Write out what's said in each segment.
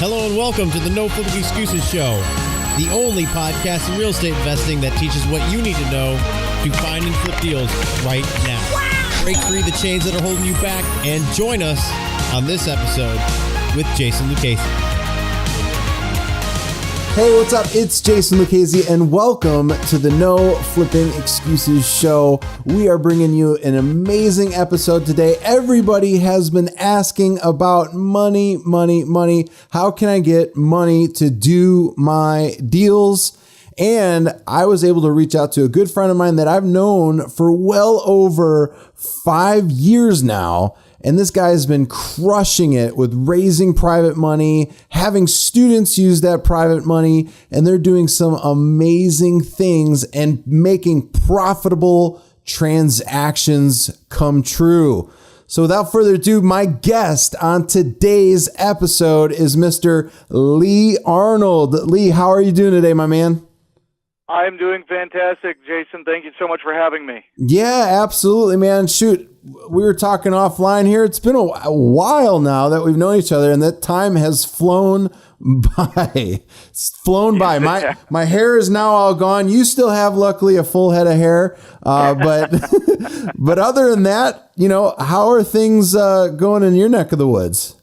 Hello and welcome to the No Flipping Excuses Show, the only podcast in real estate investing that teaches what you need to know to find and flip deals right now. Wow. Break free the chains that are holding you back and join us on this episode with Jason Lucchese. Hey, what's up? It's Jason Lucchese, and welcome to the No Flipping Excuses Show. We are bringing you an amazing episode today. Everybody has been asking about money. How can I get money to do my deals? And I was able to reach out to a good friend of mine that I've known for well over 5 years now. And this guy has been crushing it with raising private money, having students use that private money, and they're doing some amazing things and making profitable transactions come true. So without further ado, my guest on today's episode is Mr. Lee Arnold. Lee, how are you doing today, my man? I'm doing fantastic, Jason. Thank you so much for having me. Yeah, absolutely, man. Shoot, we were talking offline here. It's been a while now that we've known each other, and that time has flown by. It's flown by. My hair is now all gone. You still have, luckily, a full head of hair. But but other than that, how are things going in your neck of the woods?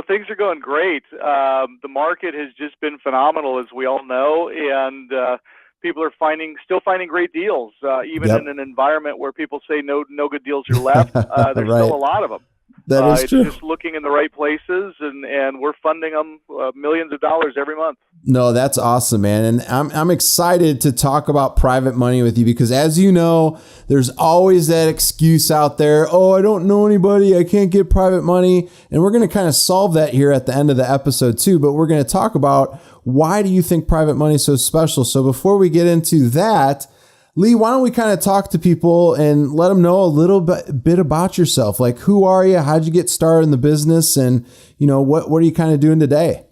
Things are going great. The market has just been phenomenal, as we all know, and people are still finding great deals, even in an environment where people say no good deals are left. There's right. Still a lot of them. That is true. It's just looking in the right places, and we're funding them millions of dollars every month. No, that's awesome, man. And I'm excited to talk about private money with you because, as you know, there's always that excuse out there. Oh, I don't know anybody. I can't get private money. And we're going to kind of solve that here at the end of the episode too. But we're going to talk about why do you think private money is so special? So before we get into that, Lee, why don't we kind of talk to people and let them know a little bit about yourself? Like, who are you? How'd you get started in the business? And, what are you kind of doing today?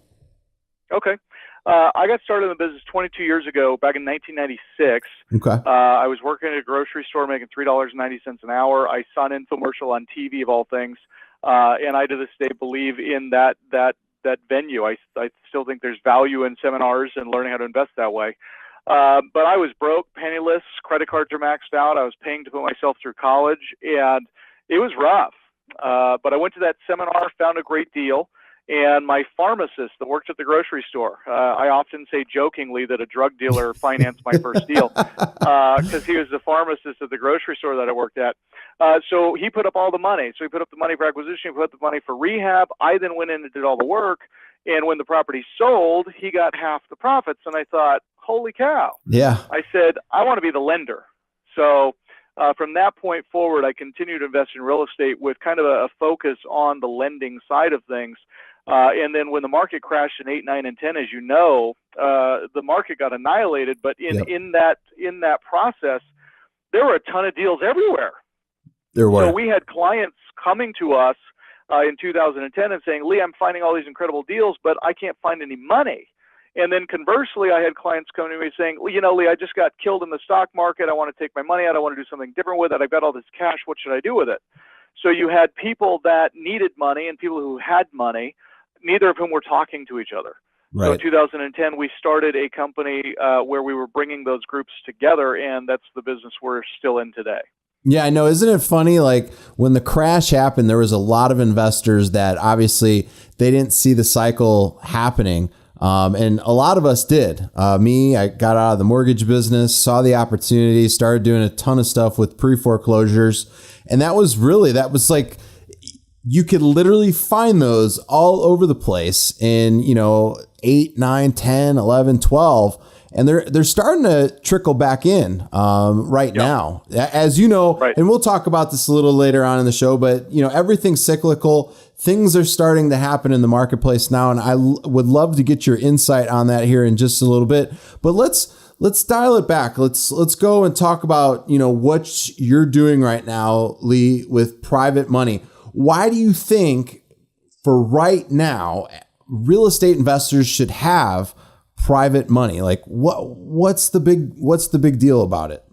Okay. I got started in the business 22 years ago, back in 1996. Okay. I was working at a grocery store making $3.90 an hour. I saw an infomercial on TV, of all things. And I, to this day, believe in that venue. I still think there's value in seminars and learning how to invest that way. But I was broke, penniless, credit cards are maxed out. I was paying to put myself through college, and it was rough. But I went to that seminar, found a great deal, and my pharmacist that worked at the grocery store, I often say jokingly that a drug dealer financed my first deal because he was the pharmacist at the grocery store that I worked at. So he put up all the money. So he put up the money for acquisition, he put up the money for rehab. I then went in and did all the work. And when the property sold, he got half the profits. And I thought, holy cow. Yeah. I said, I want to be the lender. So from that point forward, I continued to invest in real estate with kind of a focus on the lending side of things. And then when the market crashed in 8, 9, and 10, as you know, the market got annihilated. But in that process, there were a ton of deals everywhere. There were. So we had clients coming to us in 2010 and saying, Lee, I'm finding all these incredible deals, but I can't find any money. And then conversely, I had clients come to me saying, well, Lee, I just got killed in the stock market. I want to take my money out. I want to do something different with it. I've got all this cash. What should I do with it? So you had people that needed money and people who had money, neither of whom were talking to each other. Right. So in 2010, we started a company where we were bringing those groups together, and that's the business we're still in today. Yeah, I know. Isn't it funny? Like when the crash happened, there was a lot of investors that obviously they didn't see the cycle happening. And a lot of us did. I got out of the mortgage business, saw the opportunity, started doing a ton of stuff with pre-foreclosures. And that was like, you could literally find those all over the place in, 8, 9, 10, 11, 12. And they're starting to trickle back in right now, as you know, right. And we'll talk about this a little later on in the show, but everything's cyclical. Things are starting to happen in the marketplace now. And I would love to get your insight on that here in just a little bit, but let's dial it back. Let's go and talk about, what you're doing right now, Lee, with private money. Why do you think for right now, real estate investors should have private money? Like what's the big deal about it?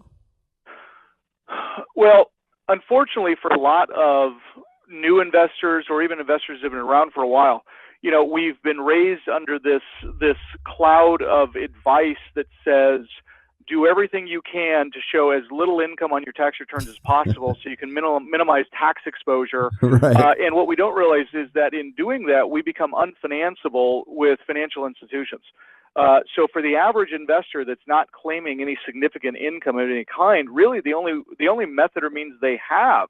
Well, unfortunately for a lot of new investors or even investors that have been around for a while, we've been raised under this cloud of advice that says, do everything you can to show as little income on your tax returns as possible so you can minimize tax exposure. Right. And what we don't realize is that in doing that, we become unfinanceable with financial institutions. So for the average investor that's not claiming any significant income of any kind, really the only method or means they have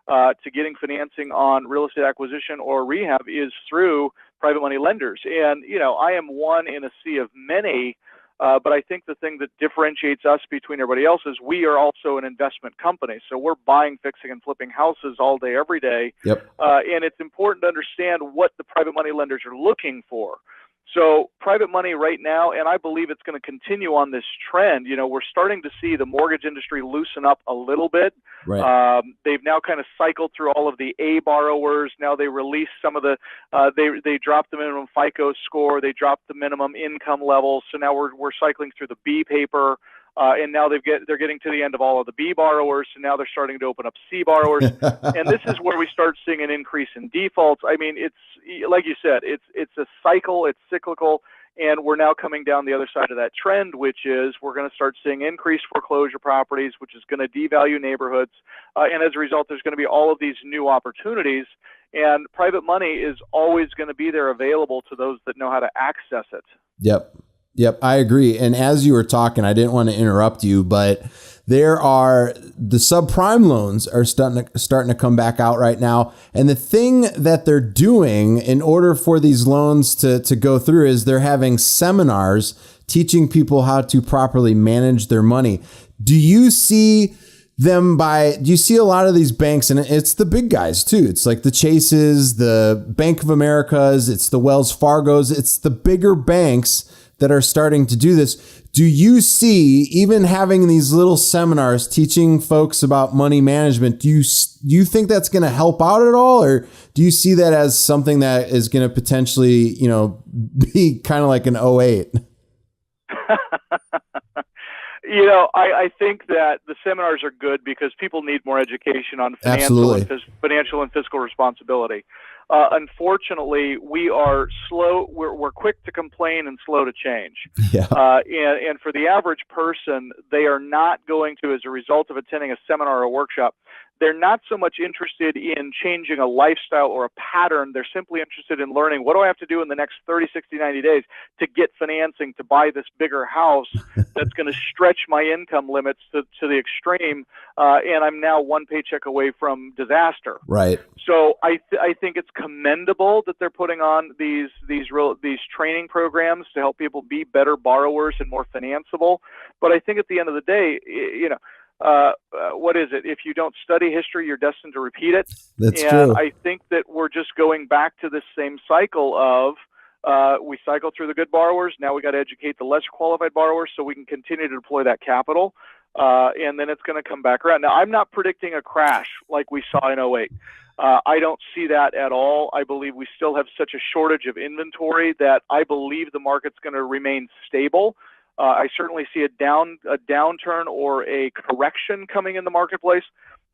to getting financing on real estate acquisition or rehab is through private money lenders. And, I am one in a sea of many. But I think the thing that differentiates us between everybody else is we are also an investment company. So we're buying, fixing, and flipping houses all day, every day. Yep. And it's important to understand what the private money lenders are looking for. So private money right now, and I believe it's going to continue on this trend, we're starting to see the mortgage industry loosen up a little bit. Right. They've now kind of cycled through all of the A borrowers. Now they release some of the, they dropped the minimum FICO score. They dropped the minimum income level. So now we're cycling through the B paper. And now they're getting to the end of all of the B borrowers, so now they're starting to open up C borrowers, and this is where we start seeing an increase in defaults. I mean, it's like you said, it's a cycle, it's cyclical, and we're now coming down the other side of that trend, which is we're going to start seeing increased foreclosure properties, which is going to devalue neighborhoods, and as a result, there's going to be all of these new opportunities, and private money is always going to be there available to those that know how to access it. Yep, I agree. And as you were talking, I didn't want to interrupt you, but the subprime loans are starting to come back out right now. And the thing that they're doing in order for these loans to go through is they're having seminars teaching people how to properly manage their money. Do you see a lot of these banks, and it's the big guys too. It's like the Chases, the Bank of Americas, it's the Wells Fargos, it's the bigger banks that are starting to do this. Do you see, even having these little seminars teaching folks about money management, do you think that's going to help out at all? Or do you see that as something that is going to potentially, be kind of like an 08? I think that the seminars are good because people need more education on financial and fiscal responsibility. Unfortunately, we are slow. We're quick to complain and slow to change. Yeah. And for the average person, they are not going to, as a result of attending a seminar or a workshop, they're not so much interested in changing a lifestyle or a pattern. They're simply interested in learning, what do I have to do in the next 30, 60, 90 days to get financing to buy this bigger house that's going to stretch my income limits to the extreme, and I'm now one paycheck away from disaster. Right. So I think it's commendable that they're putting on these training programs to help people be better borrowers and more financeable. But I think at the end of the day, what is it? If you don't study history, you're destined to repeat it. That's true. I think that we're just going back to this same cycle of we cycle through the good borrowers. Now we got to educate the less qualified borrowers so we can continue to deploy that capital. And then it's going to come back around. Now, I'm not predicting a crash like we saw in 08. I don't see that at all. I believe we still have such a shortage of inventory that I believe the market's going to remain stable. I certainly see a downturn or a correction coming in the marketplace,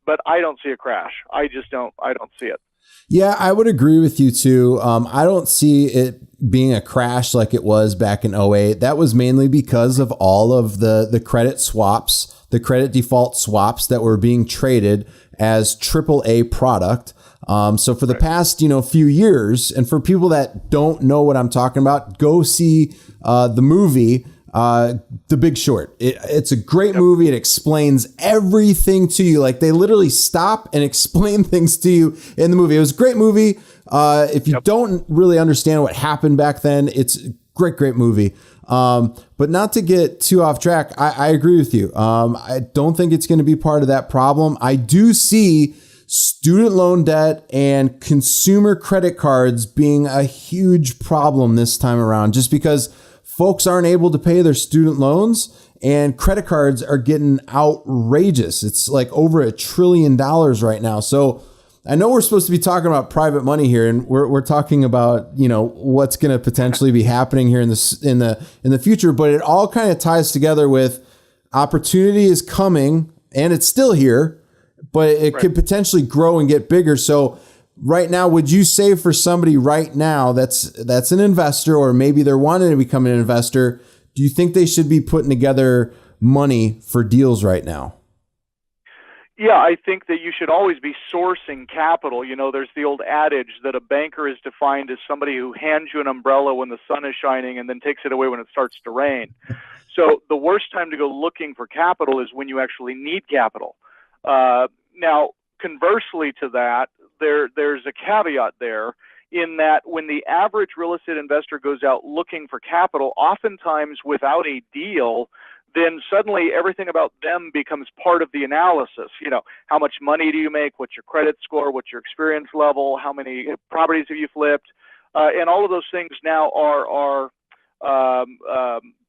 but I don't see a crash. I don't see it. Yeah, I would agree with you too. I don't see it being a crash like it was back in 08. That was mainly because of all of the credit swaps, the credit default swaps that were being traded as AAA product. So for the past, few years, and for people that don't know what I'm talking about, go see the movie The Big Short. It's a great movie. It explains everything to you. Like, they literally stop and explain things to you in the movie. It was a great movie. If you don't really understand what happened back then, it's a great movie. But not to get too off track, I agree with you. I don't think it's going to be part of that problem. I do see student loan debt and consumer credit cards being a huge problem this time around, just because folks aren't able to pay their student loans and credit cards are getting outrageous. It's like over $1 trillion right now. So I know we're supposed to be talking about private money here, and we're talking about, what's going to potentially be happening here in the future, but it all kind of ties together with opportunity is coming and it's still here, but it could potentially grow and get bigger. So right now, would you say for somebody right now that's an investor, or maybe they're wanting to become an investor, do you think they should be putting together money for deals right now? Yeah, I think that you should always be sourcing capital. You know, there's the old adage that a banker is defined as somebody who hands you an umbrella when the sun is shining and then takes it away when it starts to rain. So the worst time to go looking for capital is when you actually need capital. Now, conversely to that, there's a caveat there in that when the average real estate investor goes out looking for capital, oftentimes without a deal, then suddenly everything about them becomes part of the analysis. You know, how much money do you make? What's your credit score? What's your experience level? How many properties have you flipped? And all of those things now are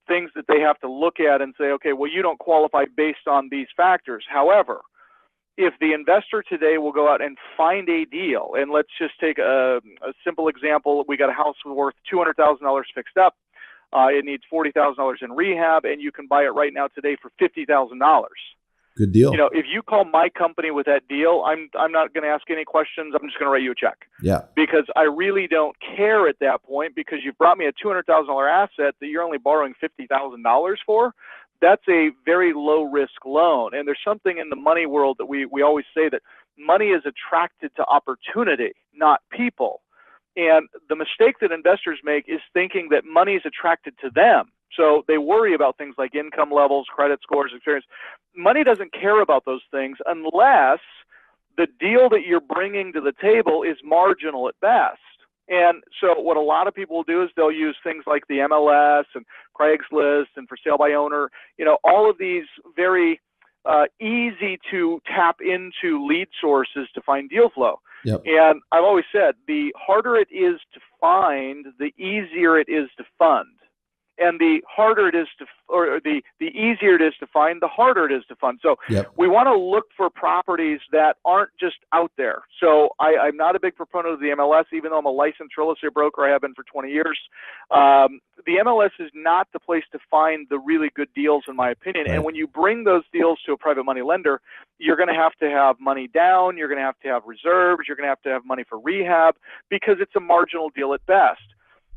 things that they have to look at and say, okay, well, you don't qualify based on these factors. However, if the investor today will go out and find a deal, and let's just take a simple example. We got a house worth $200,000 fixed up. It needs $40,000 in rehab, and you can buy it right now today for $50,000. Good deal. You know, if you call my company with that deal, I'm not going to ask any questions. I'm just going to write you a check. Yeah. Because I really don't care at that point, because you've brought me a $200,000 asset that you're only borrowing $50,000 for. That's a very low risk loan. And there's something in the money world that we always say that money is attracted to opportunity, not people. And the mistake that investors make is thinking that money is attracted to them. So they worry about things like income levels, credit scores, experience. Money doesn't care about those things unless the deal that you're bringing to the table is marginal at best. And so what a lot of people will do is they'll use things like the MLS and Craigslist and for sale by owner, you know, all of these very easy to tap into lead sources to find deal flow. Yep. And I've always said the harder it is to find, the easier it is to fund. And the harder it is to, or the easier it is to find, the harder it is to fund. So Yep. we want to look for properties that aren't just out there. So I'm not a big proponent of the MLS, even though I'm a licensed real estate broker. I have been for 20 years. The MLS is not the place to find the really good deals, in my opinion. Right. And when you bring those deals to a private money lender, you're going to have money down. You're going to have reserves. You're going to have money for rehab, because it's a marginal deal at best.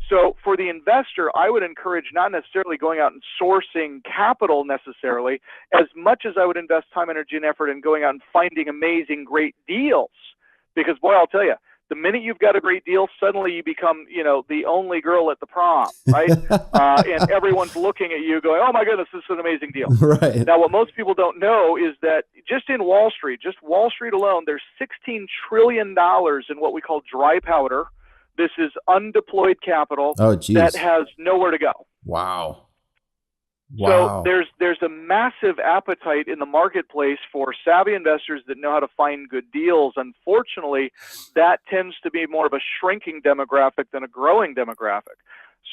So for the investor, I would encourage not necessarily going out and sourcing capital necessarily, as much as I would invest time, energy, and effort in going out and finding amazing, great deals. Because boy, I'll tell you, the minute you've got a great deal, suddenly you become, you know, the only girl at the prom, right? And everyone's looking at you going, oh my goodness, this is an amazing deal. Right. Now, what most people don't know is that just in Wall Street, just Wall Street alone, there's $16 trillion in what we call dry powder. This is undeployed capital that has nowhere to go. Wow. So there's a massive appetite in the marketplace for savvy investors that know how to find good deals. Unfortunately, that tends to be more of a shrinking demographic than a growing demographic.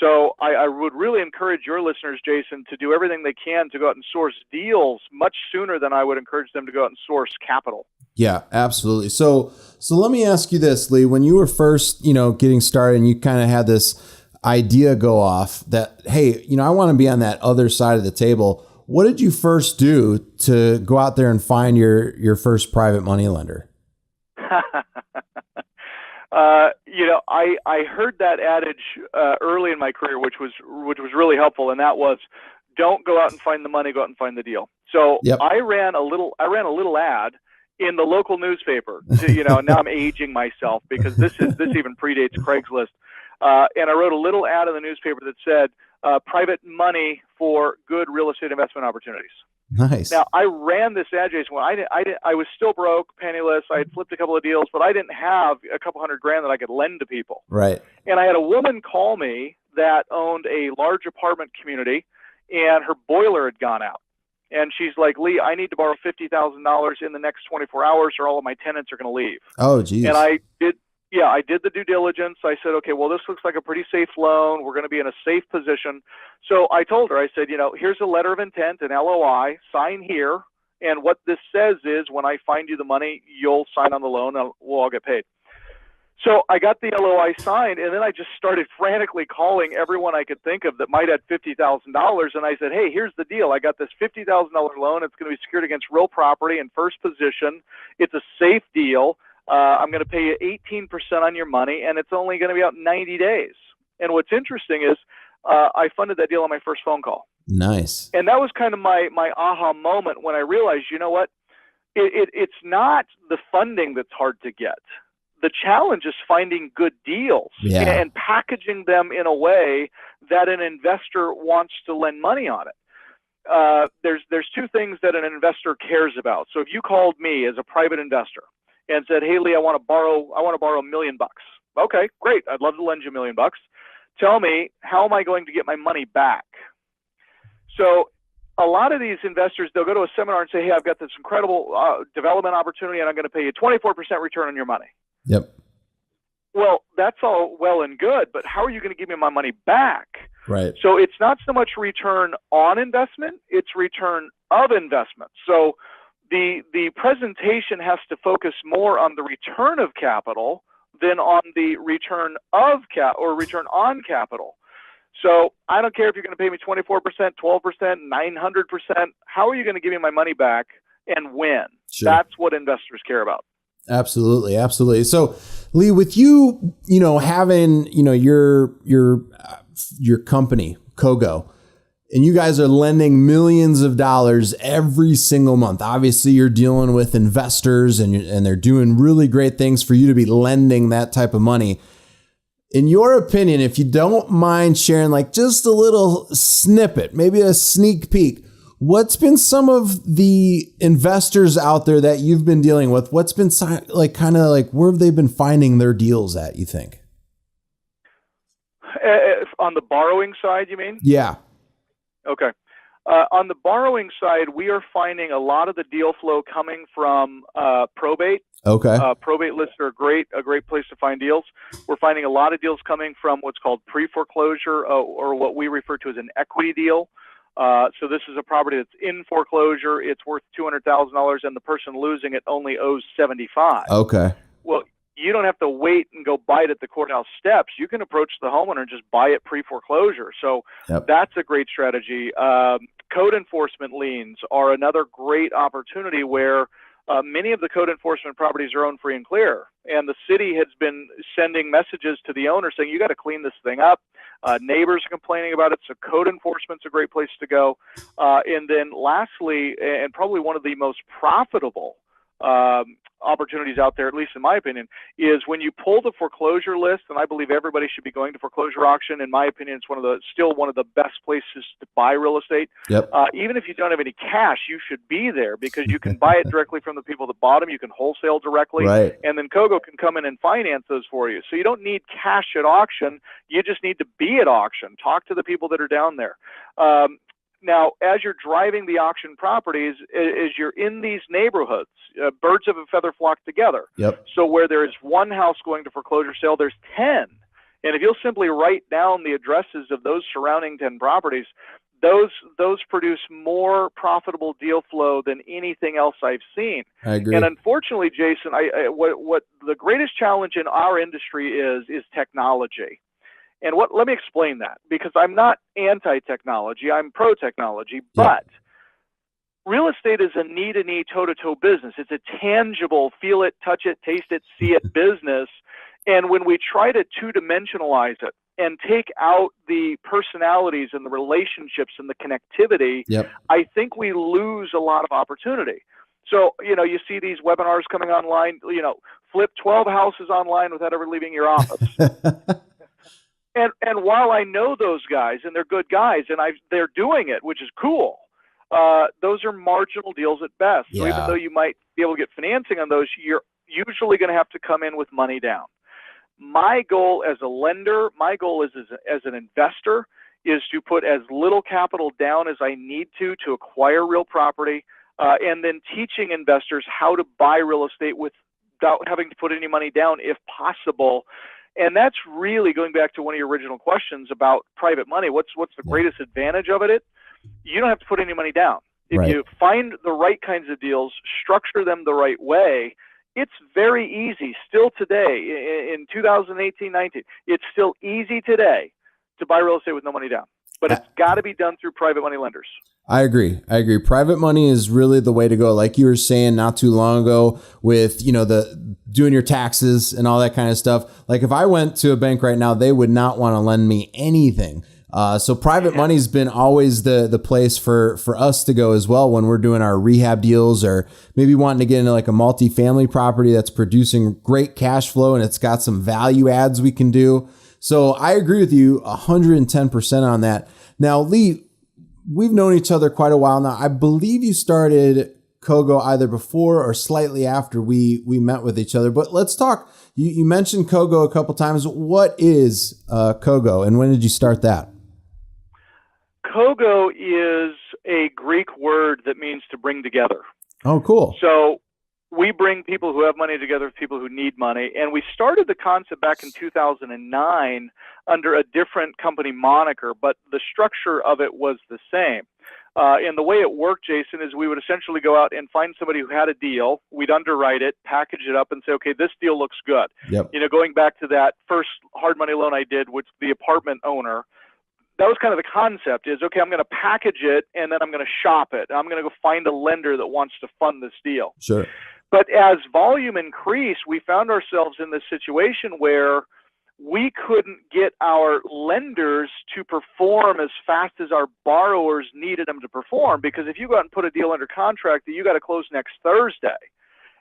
So I would really encourage your listeners, Jason, to do everything they can to go out and source deals much sooner than I would encourage them to go out and source capital. Yeah, absolutely. So let me ask you this, Lee, when you were first, getting started and you kind of had this idea go off that, hey, I want to be on that other side of the table. What did you first do to go out there and find your first private money lender? I heard that adage early in my career, which was really helpful, and that was, don't go out and find the money, go out and find the deal. So yep. I ran a little ad in the local newspaper. And now I'm aging myself because this even predates Craigslist. And I wrote a little ad in the newspaper that said, private money for good real estate investment opportunities. Nice. Now, I ran this ad, Jason, when I was still broke, penniless. I had flipped a couple of deals, but I didn't have a couple $100,000 that I could lend to people. Right. And I had a woman call me that owned a large apartment community, and her boiler had gone out. And she's like, Lee, I need to borrow $50,000 in the next 24 hours or all of my tenants are going to leave. Oh, geez. And I did the due diligence. I said, okay, well, this looks like a pretty safe loan. We're going to be in a safe position. So I told her, I said, here's a letter of intent, an LOI, sign here. And what this says is when I find you the money, you'll sign on the loan and we'll all get paid. So I got the LOI signed, and then I just started frantically calling everyone I could think of that might have $50,000. And I said, hey, here's the deal. I got this $50,000 loan. It's going to be secured against real property in first position. It's a safe deal. I'm going to pay you 18% on your money, and it's only going to be out in 90 days. And what's interesting is I funded that deal on my first phone call. Nice. And that was kind of my aha moment when I realized, you know what? It's not the funding that's hard to get. The challenge is finding good deals and packaging them in a way that an investor wants to lend money on it. There's two things that an investor cares about. So if you called me as a private investor and said, "Hey Lee, I want to borrow $1 million." Okay, great. I'd love to lend you $1 million. Tell me, how am I going to get my money back? So a lot of these investors, they'll go to a seminar and say, "Hey, I've got this incredible development opportunity, and I'm going to pay you 24% return on your money." Yep. Well, that's all well and good, but how are you going to give me my money back? Right. So it's not so much return on investment, it's return of investment. So the presentation has to focus more on the return of capital than on the return of return on capital. So I don't care if you're going to pay me 24%, 12%, 900%. How are you going to give me my money back and when? Sure. That's what investors care about. Absolutely. Absolutely. So Lee, with you, having, your company, Kogo, and you guys are lending millions of dollars every single month. Obviously you're dealing with investors and they're doing really great things for you to be lending that type of money. In your opinion, if you don't mind sharing like just a little snippet, maybe a sneak peek, what's been some of the investors out there that you've been dealing with? What's been where have they been finding their deals at, you think? On the borrowing side, you mean? Yeah. Okay. On the borrowing side, we are finding a lot of the deal flow coming from probate. Okay. Probate lists are a great place to find deals. We're finding a lot of deals coming from what's called pre-foreclosure or what we refer to as an equity deal. So this is a property that's in foreclosure. It's worth $200,000 and the person losing it only owes $75,000. Okay. Well, you don't have to wait and go buy it at the courthouse steps. You can approach the homeowner and just buy it pre-foreclosure. So that's a great strategy. Code enforcement liens are another great opportunity where many of the code enforcement properties are owned free and clear. And the city has been sending messages to the owner saying, you got to clean this thing up. Neighbors are complaining about it. So code enforcement's a great place to go. And then lastly, and probably one of the most profitable opportunities out there, at least in my opinion, is when you pull the foreclosure list, and I believe everybody should be going to foreclosure auction. In my opinion, it's still one of the best places to buy real estate. Yep. Even if you don't have any cash, you should be there because you can buy it directly from the people that bought them. You can wholesale directly, right. And then Kogo can come in and finance those for you. So you don't need cash at auction. You just need to be at auction. Talk to the people that are down there. Now, as you're driving the auction properties, as you're in these neighborhoods, birds of a feather flock together. Yep. So where there is one house going to foreclosure sale, there's 10. And if you'll simply write down the addresses of those surrounding 10 properties, those produce more profitable deal flow than anything else I've seen. I agree. And unfortunately, Jason, what the greatest challenge in our industry is technology. And let me explain that, because I'm not anti-technology, I'm pro-technology, but real estate is a knee-to-knee, toe-to-toe business. It's a tangible, feel it, touch it, taste it, see it business. And when we try to two-dimensionalize it and take out the personalities and the relationships and the connectivity, I think we lose a lot of opportunity. So, you see these webinars coming online, flip 12 houses online without ever leaving your office. And while I know those guys, and they're good guys, and they're doing it, which is cool, those are marginal deals at best. So even though you might be able to get financing on those, you're usually going to have to come in with money down. My goal as a lender, my goal as an investor, is to put as little capital down as I need to acquire real property, and then teaching investors how to buy real estate without having to put any money down if possible. And that's really going back to one of your original questions about private money. What's the greatest advantage of it? You don't have to put any money down. If you find the right kinds of deals, structure them the right way, it's very easy still today in 2018-19. It's still easy today to buy real estate with no money down. but it's got to be done through private money lenders. I agree. Private money is really the way to go. Like you were saying not too long ago with, the doing your taxes and all that kind of stuff. Like if I went to a bank right now, they would not want to lend me anything. So private money's been always the place for us to go as well when we're doing our rehab deals or maybe wanting to get into like a multifamily property that's producing great cash flow and it's got some value adds we can do. So I agree with you 110% on that. Now, Lee, we've known each other quite a while now. I believe you started COGO either before or slightly after we met with each other. But let's talk. You mentioned COGO a couple times. What is COGO and when did you start that? COGO is a Greek word that means to bring together. Oh, cool. So we bring people who have money together with people who need money. And we started the concept back in 2009 under a different company moniker, but the structure of it was the same. And the way it worked, Jason, is we would essentially go out and find somebody who had a deal. We'd underwrite it, package it up, and say, okay, this deal looks good. Yep. Going back to that first hard money loan I did with the apartment owner, that was kind of the concept is, okay, I'm going to package it and then I'm going to shop it. I'm going to go find a lender that wants to fund this deal. Sure. But as volume increased, we found ourselves in this situation where we couldn't get our lenders to perform as fast as our borrowers needed them to perform. Because if you go out and put a deal under contract that you got to close next Thursday,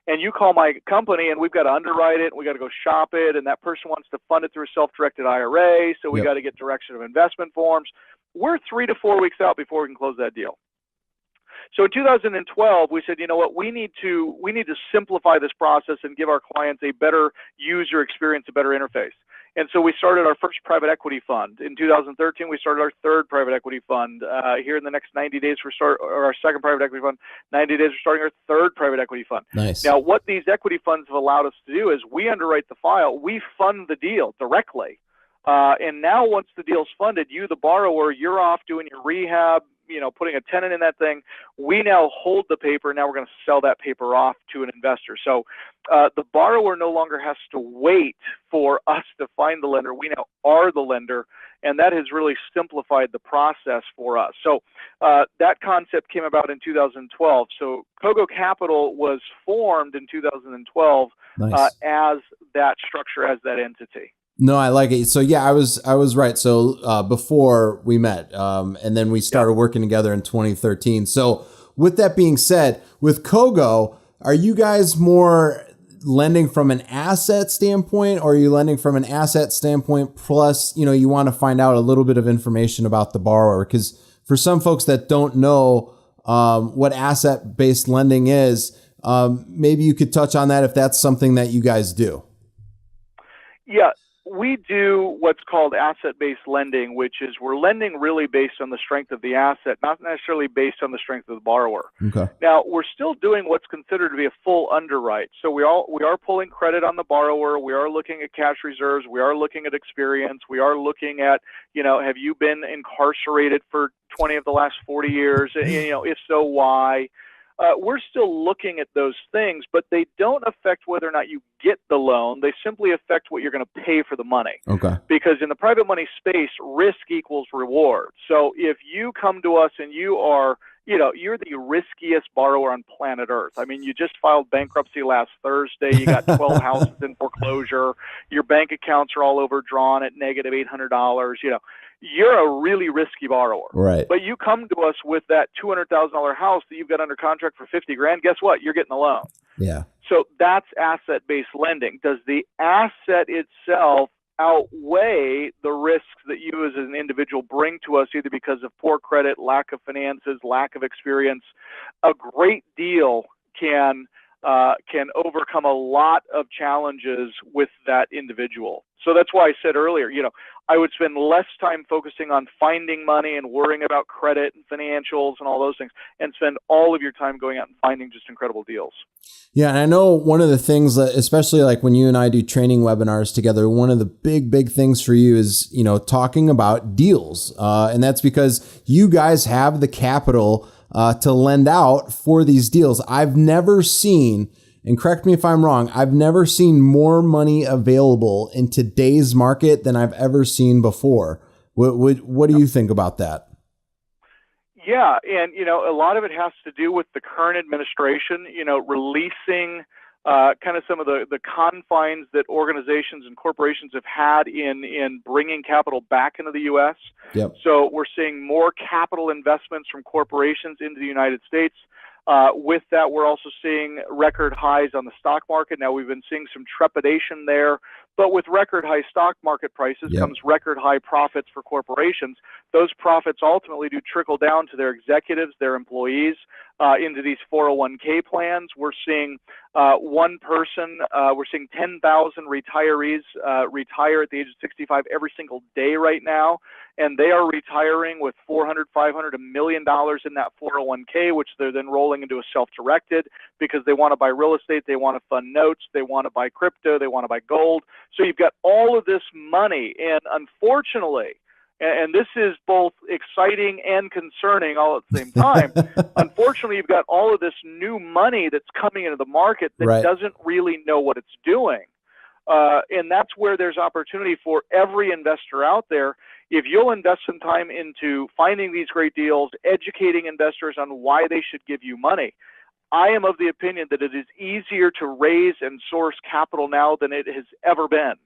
and you call my company and we've got to underwrite it, we got to go shop it, and that person wants to fund it through a self-directed IRA, so we got to get direction of investment forms, we're 3 to 4 weeks out before we can close that deal. So in 2012, we said, you know what, we need to simplify this process and give our clients a better user experience, a better interface. And so we started our first private equity fund. In 2013, we started our third private equity fund. Here in the next 90 days, our second private equity fund. 90 days, we're starting our third private equity fund. Nice. Now, what these equity funds have allowed us to do is we underwrite the file. We fund the deal directly. And now once the deal's funded, you, the borrower, you're off doing your rehab, putting a tenant in that thing. We now hold the paper. Now we're going to sell that paper off to an investor. So the borrower no longer has to wait for us to find the lender. We now are the lender, and that has really simplified the process for us. So that concept came about in 2012. So Kogo Capital was formed in 2012 Nice. As that structure, as that entity. No, I like it. So yeah, I was right. So before we met, and then we started working together in 2013. So with that being said, with COGO, are you guys more lending from an asset standpoint, or are you lending from an asset standpoint plus, you want to find out a little bit of information about the borrower? Because for some folks that don't know what asset-based lending is, maybe you could touch on that if that's something that you guys do. Yeah. We do what's called asset-based lending, which is we're lending really based on the strength of the asset, not necessarily based on the strength of the borrower. Okay. Now, we're still doing what's considered to be a full underwrite. So we are pulling credit on the borrower. We are looking at cash reserves. We are looking at experience. We are looking at, have you been incarcerated for 20 of the last 40 years? If so, why? We're still looking at those things, but they don't affect whether or not you get the loan. They simply affect what you're going to pay for the money. Okay. Because in the private money space, risk equals reward. So if you come to us and you are, you're the riskiest borrower on planet Earth. I mean, you just filed bankruptcy last Thursday. You got 12 houses in foreclosure. Your bank accounts are all overdrawn at negative $800. You're a really risky borrower. Right. But you come to us with that $200,000 house that you've got under contract for $50,000. Guess what? You're getting a loan. Yeah. So that's asset-based lending. Does the asset itself outweigh the risks that you as an individual bring to us, either because of poor credit, lack of finances, lack of experience? A great deal can overcome a lot of challenges with that individual. So that's why I said earlier, I would spend less time focusing on finding money and worrying about credit and financials and all those things, and spend all of your time going out and finding just incredible deals. Yeah. And I know one of the things that, especially like when you and I do training webinars together, one of the big things for you is, talking about deals. And that's because you guys have the capital to lend out for these deals. I've never seen, and correct me if I'm wrong, I've never seen more money available in today's market than I've ever seen before. What do you think about that? Yeah, and a lot of it has to do with the current administration, releasing kind of some of the confines that organizations and corporations have had in bringing capital back into the U.S. Yep. So we're seeing more capital investments from corporations into the United States. With that, we're also seeing record highs on the stock market. Now, we've been seeing some trepidation there, but with record high stock market prices comes record high profits for corporations. Those profits ultimately do trickle down to their executives, their employees, into these 401k plans. We're seeing we're seeing 10,000 retirees retire at the age of 65 every single day right now. And they are retiring with $400, $500, $1 million in that 401k, which they're then rolling into a self-directed because they want to buy real estate, they want to fund notes, they want to buy crypto, they want to buy gold. So you've got all of this money, and unfortunately, and this is both exciting and concerning all at the same time, unfortunately, you've got all of this new money that's coming into the market that doesn't really know what it's doing. And that's where there's opportunity for every investor out there. If you'll invest some time into finding these great deals, educating investors on why they should give you money, I am of the opinion that it is easier to raise and source capital now than it has ever been.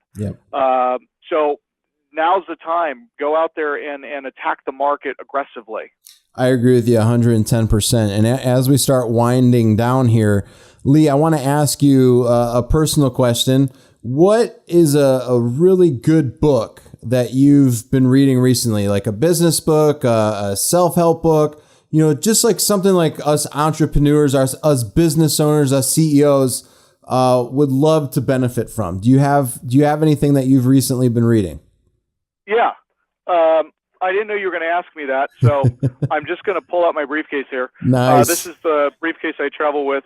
So now's the time. Go out there and attack the market aggressively. I agree with you 110%. And as we start winding down here, Lee, I want to ask you a personal question. What is a really good book that you've been reading recently, like a business book, a self-help book, just like something like us entrepreneurs, us business owners, us CEOs would love to benefit from? Do you have anything that you've recently been reading? Yeah. I didn't know you were going to ask me that, so I'm just going to pull out my briefcase here. Nice. This is the briefcase I travel with.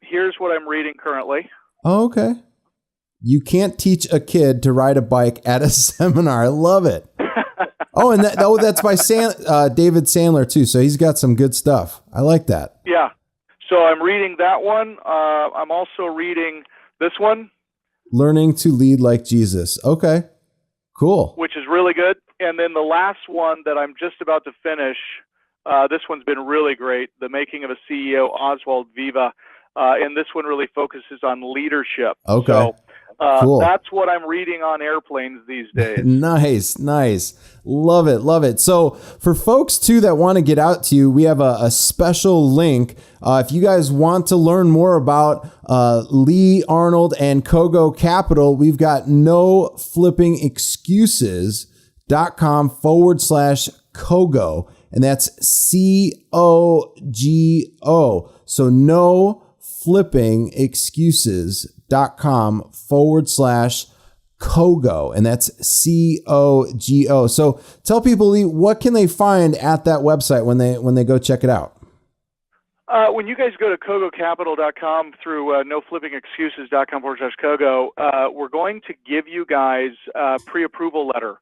Here's what I'm reading currently. Oh, okay. You can't teach a kid to ride a bike at a seminar. I love it. Oh, and that's by David Sandler too. So he's got some good stuff. I like that. Yeah. So I'm reading that one. I'm also reading this one. Learning to Lead Like Jesus. Okay. Cool. Which is really good. And then the last one that I'm just about to finish, this one's been really great. The Making of a CEO, Oswald Viva. And this one really focuses on leadership. Okay. So, cool. That's what I'm reading on airplanes these days. Nice. Love it. So for folks too that want to get out to you, we have a special link. If you guys want to learn more about Lee Arnold and Kogo Capital, we've got noflippingexcuses.com/Kogo. And that's COGO. So noflippingexcuses.com/Kogo, and that's COGO. So tell people, Lee, what can they find at that website when they go check it out? When you guys go to kogocapital.com through noflippingexcuses.com/Kogo, we're going to give you guys a pre-approval letter.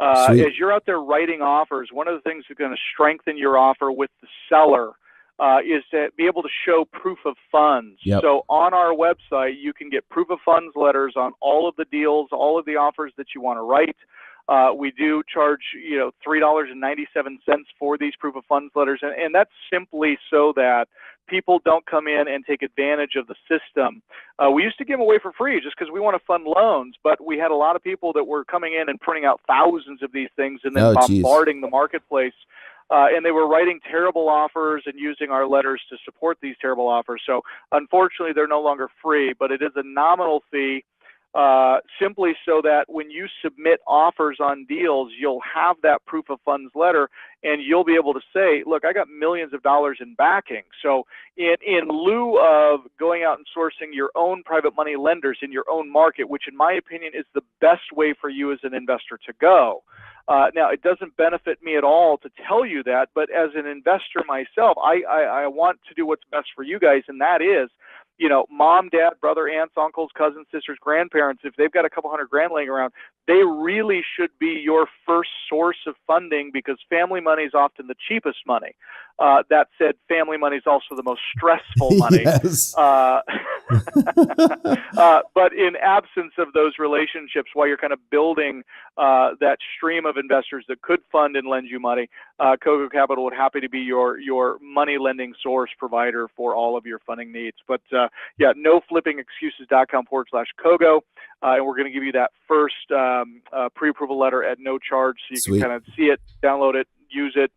As you're out there writing offers, one of the things that's going to strengthen your offer with the seller is to be able to show proof of funds. Yep. So on our website, you can get proof of funds letters on all of the deals, all of the offers that you want to write. We do charge, $3.97 for these proof of funds letters. And that's simply so that people don't come in and take advantage of the system. We used to give them away for free just because we want to fund loans, but we had a lot of people that were coming in and printing out thousands of these things and then bombarding the marketplace. And they were writing terrible offers and using our letters to support these terrible offers. So unfortunately, they're no longer free, but it is a nominal fee. Simply so that when you submit offers on deals, you'll have that proof of funds letter and you'll be able to say, look, I got millions of dollars in backing. So in lieu of going out and sourcing your own private money lenders in your own market, which in my opinion is the best way for you as an investor to go. Now, it doesn't benefit me at all to tell you that, but as an investor myself, I want to do what's best for you guys, and that is, mom, dad, brother, aunts, uncles, cousins, sisters, grandparents, if they've got a couple $100,000 laying around, they really should be your first source of funding because family money is often the cheapest money. That said, family money is also the most stressful money. Yes. But in absence of those relationships, while you're kind of building that stream of investors that could fund and lend you money, Kogo Capital would happy to be your money lending source provider for all of your funding needs. But yeah, noflippingexcuses.com/Kogo. And we're going to give you that first pre-approval letter at no charge, so you Sweet. can kind of see it, download it, use it.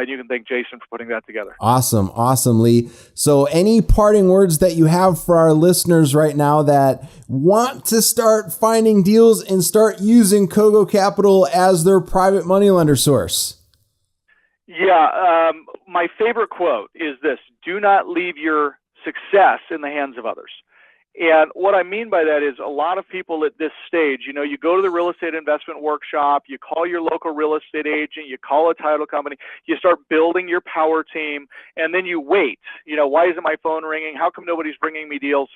You can thank Jason for putting that together. Awesome, Lee. So any parting words that you have for our listeners right now that want to start finding deals and start using Kogo Capital as their private money lender source? Yeah, my favorite quote is this: do not leave your success in the hands of others. And what I mean by that is a lot of people at this stage, you go to the real estate investment workshop, you call your local real estate agent, you call a title company, you start building your power team, and then you wait. Why isn't my phone ringing? How come nobody's bringing me deals?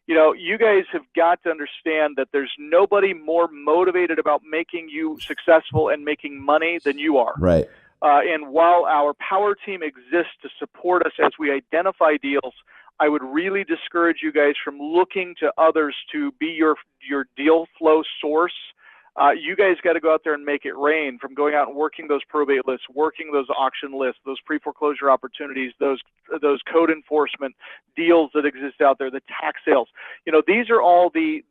You guys have got to understand that there's nobody more motivated about making you successful and making money than you are. Right. And while our power team exists to support us as we identify deals, I would really discourage you guys from looking to others to be your deal flow source. You guys got to go out there and make it rain, from going out and working those probate lists, working those auction lists, those pre-foreclosure opportunities, those code enforcement deals that exist out there, the tax sales. These are all the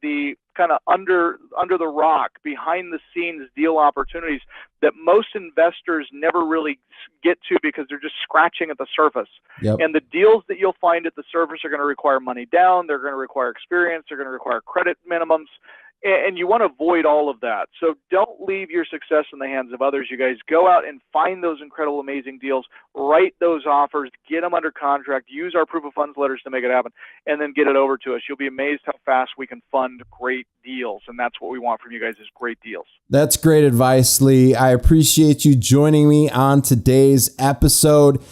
kind of under the rock, behind the scenes deal opportunities that most investors never really get to because they're just scratching at the surface. Yep. And the deals that you'll find at the surface are going to require money down, they're going to require experience, they're going to require credit minimums. And you want to avoid all of that. So don't leave your success in the hands of others. You guys go out and find those incredible, amazing deals, write those offers, get them under contract, use our proof of funds letters to make it happen, and then get it over to us. You'll be amazed how fast we can fund great deals. And that's what we want from you guys, is great deals. That's great advice, Lee. I appreciate you joining me on today's episode.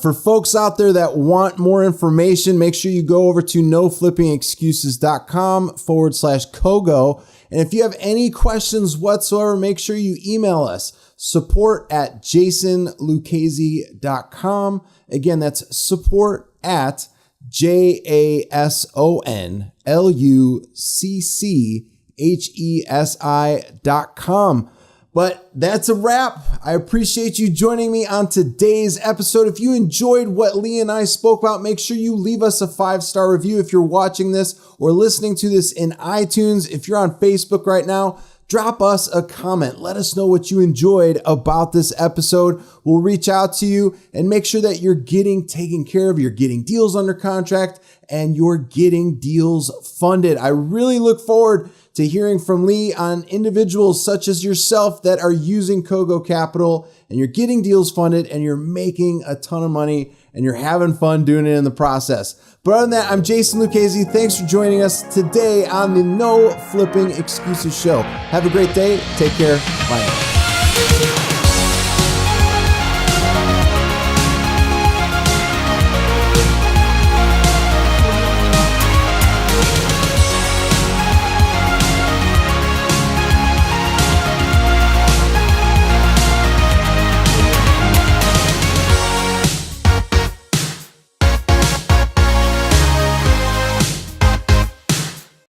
For folks out there that want more information, make sure you go over to noflippingexcuses.com/Kogo. And if you have any questions whatsoever, make sure you email us, support@jasonluchesi.com. Again, that's support@jasonluchesi.com. But that's a wrap. I appreciate you joining me on today's episode. If you enjoyed what Lee and I spoke about, make sure you leave us a 5-star review if you're watching this or listening to this in iTunes. If you're on Facebook right now, drop us a comment. Let us know what you enjoyed about this episode. We'll reach out to you and make sure that you're getting taken care of, you're getting deals under contract, and you're getting deals funded. I really look forward to hearing from Lee on individuals such as yourself that are using Kogo Capital and you're getting deals funded and you're making a ton of money and you're having fun doing it in the process. But other than that, I'm Jason Lucchesi. Thanks for joining us today on the No Flipping Excuses Show. Have a great day. Take care. Bye now.